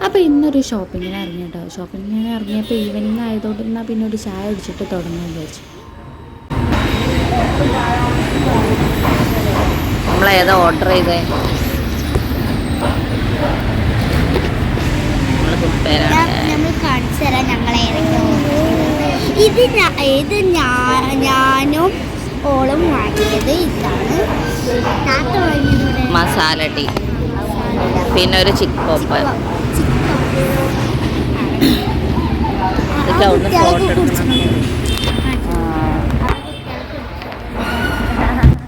അപ്പോൾ ഇന്നൊരു ഷോപ്പിങ്ങിന് ഇറങ്ങി കേട്ടോ. ഷോപ്പിങ്ങിന് ഇറങ്ങിയപ്പോൾ ഈവനിങ് ആയതുകൊണ്ട് എന്നാൽ പിന്നെ ഒരു ചായ കുടിച്ചിട്ട് തുടങ്ങാമെന്ന് വിചാരിച്ചു. നമ്മളേതാ ഓർഡർ ചെയ്തേ? നമ്മൾ കാണിച്ചു തരാം ഞങ്ങൾ ഇത് ഞാനും ഓളും വാങ്ങിയത് ഇതാണ്. മസാല ടീ, പിന്നെ ഒരു ചിക്ക് പോപ്പ്.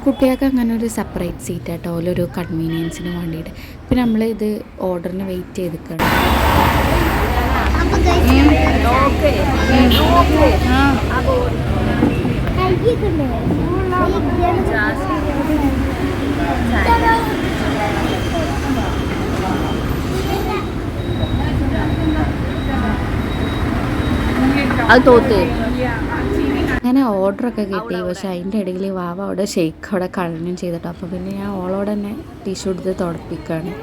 കുട്ടികൾക്ക് അങ്ങനെ ഒരു സെപ്പറേറ്റ് സീറ്റ് ആട്ടോ, ഓലൊരു കൺവീനിയൻസിന് വേണ്ടിയിട്ട്. പിന്നെ നമ്മൾ ഇത് ഓർഡറിന് വെയിറ്റ് ചെയ്തിരിക്കണം. അത് തോത്ത് അങ്ങനെ ഓർഡറൊക്കെ കിട്ടി. പക്ഷെ അതിൻ്റെ ഇടയിൽ വാവ അവിടെ ഷെയ്ക്ക് അവിടെ കളഞ്ഞും ചെയ്തിട്ടോ. അപ്പോൾ പിന്നെ ഞാൻ ഓളോട് തന്നെ ടിഷ്യൂ എടുത്ത് തുടപ്പിക്കുകയാണ്.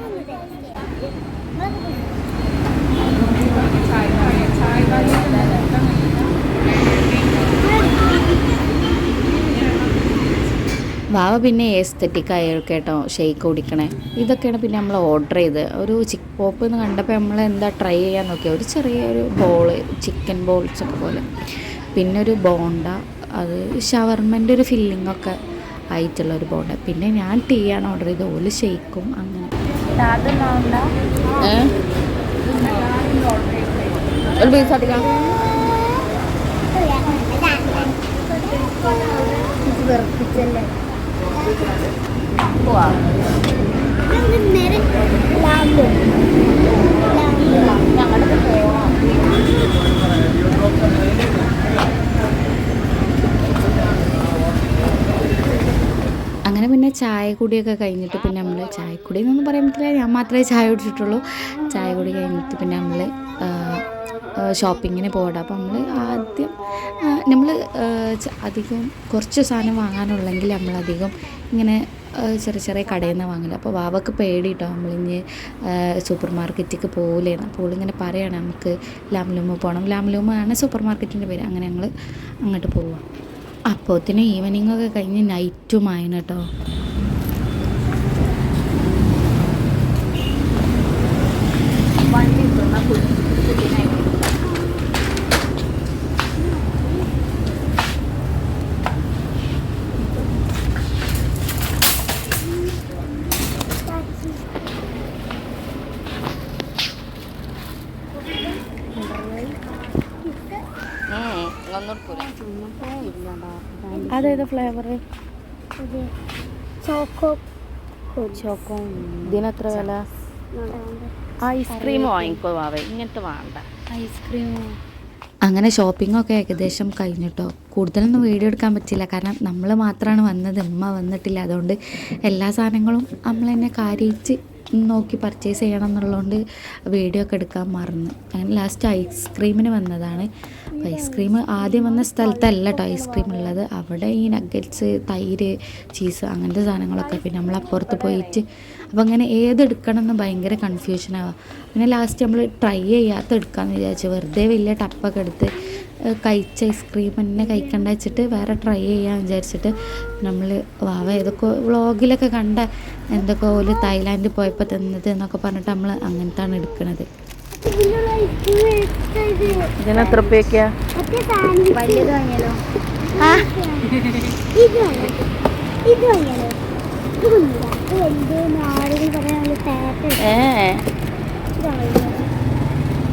വാവ പിന്നെ എസ്തെറ്റിക് ആയിരിക്കും കേട്ടോ ഷെയ്ക്ക് കുടിക്കണേ. ഇതൊക്കെയാണ് പിന്നെ നമ്മൾ ഓർഡർ ചെയ്ത്. ഒരു ചിക്ക് പോപ്പ് എന്ന് കണ്ടപ്പോൾ നമ്മൾ എന്താ ട്രൈ ചെയ്യാൻ നോക്കിയാൽ ഒരു ചെറിയൊരു ബോള്, ചിക്കൻ ബോൾസൊക്കെ പോലെ. പിന്നെ ഒരു ബോണ്ട, അത് ഷവർമൻ്റെ ഒരു ഫില്ലിങ്ങൊക്കെ ആയിട്ടുള്ളൊരു ബോണ്ട. പിന്നെ ഞാൻ ടീ ആണ് ഓർഡർ ചെയ്തത്, ഓല് ഷെയ്ക്കും അങ്ങനെ. അങ്ങനെ പിന്നെ ചായ കുടിയൊക്കെ കഴിഞ്ഞിട്ട് പിന്നെ നമ്മൾ ചായക്കുടി എന്നൊന്നും പറയാൻ പറ്റില്ല, ഞാൻ മാത്രമേ ചായ കുടിച്ചിട്ടുള്ളൂ. ചായ കുടി കഴിഞ്ഞിട്ട് പിന്നെ നമ്മൾ ഷോപ്പിങ്ങിന് പോകണം. അപ്പോൾ നമ്മൾ അധികം കുറച്ച് സാധനം വാങ്ങാനുള്ളെങ്കിൽ നമ്മളധികം ഇങ്ങനെ ചെറിയ ചെറിയ കടയിൽ നിന്ന് വാങ്ങില്ല. അപ്പോൾ വാവക്ക് പേടിയിട്ടോ നമ്മളിഞ്ഞ് സൂപ്പർ മാർക്കറ്റിലേക്ക് പോകില്ലേന്ന്. അപ്പോൾ ഇങ്ങനെ പറയുകയാണ് നമുക്ക് ലാംലൂമ് പോകണം. ലാംലൂമാണ് സൂപ്പർ മാർക്കറ്റിൻ്റെ പേര്. അങ്ങനെ ഞങ്ങൾ അങ്ങോട്ട് പോവാം. അപ്പോഴത്തേനും ഈവനിങ്ങൊക്കെ കഴിഞ്ഞ് നൈറ്റുമായിന് കേട്ടോ. അതേത് ഫ്ലേവർ? ചോക്കോ. ഇതിനെത്ര വില? ഐസ്ക്രീം വാങ്ങിക്കോ വാവേ, ഇങ്ങനത്തെ വേണ്ട ഐസ്ക്രീം. അങ്ങനെ ഷോപ്പിങ്ങൊക്കെ ഏകദേശം കഴിഞ്ഞിട്ടോ. കൂടുതലൊന്നും വീഡിയോ എടുക്കാൻ പറ്റില്ല, കാരണം നമ്മൾ മാത്രമാണ് വന്നത്, ഉമ്മ വന്നിട്ടില്ല. അതുകൊണ്ട് എല്ലാ സാധനങ്ങളും നമ്മൾ തന്നെ കാര്യമായിട്ട് നോക്കി പർച്ചേസ് ചെയ്യണം എന്നുള്ളതുകൊണ്ട് വീഡിയോ ഒക്കെ എടുക്കാൻ മറന്നു. അങ്ങനെ ലാസ്റ്റ് ഐസ്ക്രീമിന് വന്നതാണ്. അപ്പോൾ ഐസ്ക്രീം ആദ്യം വന്ന സ്ഥലത്തല്ല കേട്ടോ ഐസ്ക്രീം ഉള്ളത്. അവിടെ ഈ നഗറ്റ്സ്, തൈര്, ചീസ് അങ്ങനത്തെ സാധനങ്ങളൊക്കെ. പിന്നെ നമ്മൾ അപ്പുറത്ത് പോയിട്ട് അപ്പോൾ അങ്ങനെ ഏതെടുക്കണം എന്ന് ഭയങ്കര കൺഫ്യൂഷനാവുക. പിന്നെ ലാസ്റ്റ് നമ്മൾ ട്രൈ ചെയ്യാത്ത എടുക്കാമെന്ന് വിചാരിച്ചു. വെറുതെ വലിയ ടപ്പൊക്കെ എടുത്ത് കഴിച്ച ഐസ്ക്രീം തന്നെ കഴിക്കണ്ട വെച്ചിട്ട് വേറെ ട്രൈ ചെയ്യാമെന്ന് വിചാരിച്ചിട്ട് നമ്മൾ വാവ ഏതൊക്കെ വ്ളോഗിലൊക്കെ കണ്ട എന്തൊക്കെ ഓല് തായ്ലാൻഡിൽ പോയപ്പോൾ തന്നത് എന്നൊക്കെ പറഞ്ഞിട്ട് നമ്മൾ അങ്ങനത്താണ് എടുക്കുന്നത്. ഇതിനെത്ര രൂപയ്ക്കാ?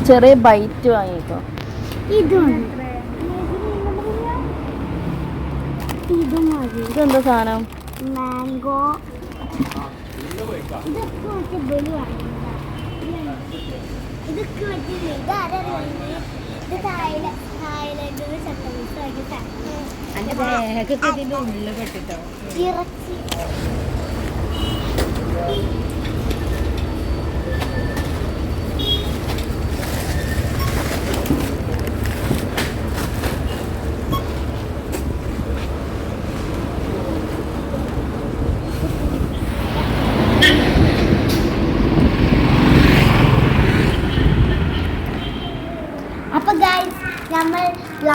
ചെറിയ ബൈറ്റ് വാങ്ങിക്കോ. ഇതെന്താ സാധനം? മാംഗോ.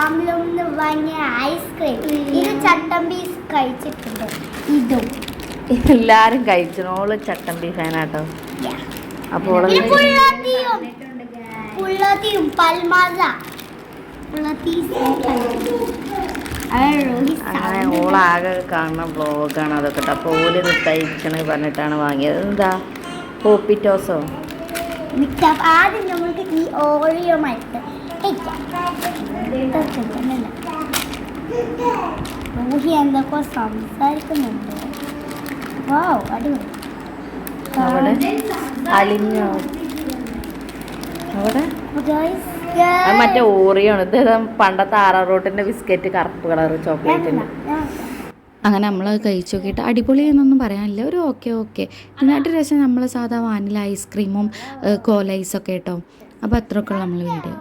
ഫാമിലും നിന്ന് വാങ്ങിയ ഐസ്ക്രീം. ഇത് ചട്ടമ്പി കഴിച്ചിട്ടുണ്ട്. ഇതും എല്ലാരും കഴിച്ചോള് ചട്ടമ്പി ഫാനാട്ടോ. അപ്പോൾ പിന്നെ പുള്ളത്തിയും പൽമാസ അങ്ങനെ ഓളാകെ കാണുന്ന ബ്ലോഗാണ് അതൊക്കെ കേട്ടോ. അപ്പോൾ ഓല് ഇത് തയ്ക്കണ പറഞ്ഞിട്ടാണ് വാങ്ങിയത്. എന്താ പോപ്പിറ്റോസോ? ആദ്യം നമുക്ക് ഈ ഓറിയോ മരുന്ന് റൂഹി എന്തൊക്കെ സംസാരിക്കുന്നുണ്ട്. വാവ്, അടിപൊളി. അവിടെ അലിഞ്ഞോ? അവിടെ അത് മറ്റേ ഓറിയോ ആണ്. ഇത് പണ്ടത്തെ ആറാറോട്ടിന്റെ ബിസ്ക്കറ്റ്, കറുപ്പ് കളർ ചോക്ലേറ്റിന്റെ. അങ്ങനെ നമ്മൾ കഴിച്ചു നോക്കിയിട്ട് അടിപൊളി എന്നൊന്നും പറയാനില്ല, ഒരു ഓക്കെ. ഇതിനായിട്ട് രസം നമ്മൾ സാധാ വാനില ഐസ്ക്രീമും കോലൈസൊക്കെ കേട്ടോ. അപ്പോൾ അത്രയൊക്കെ ഉള്ള നമ്മൾ വീഡിയോ.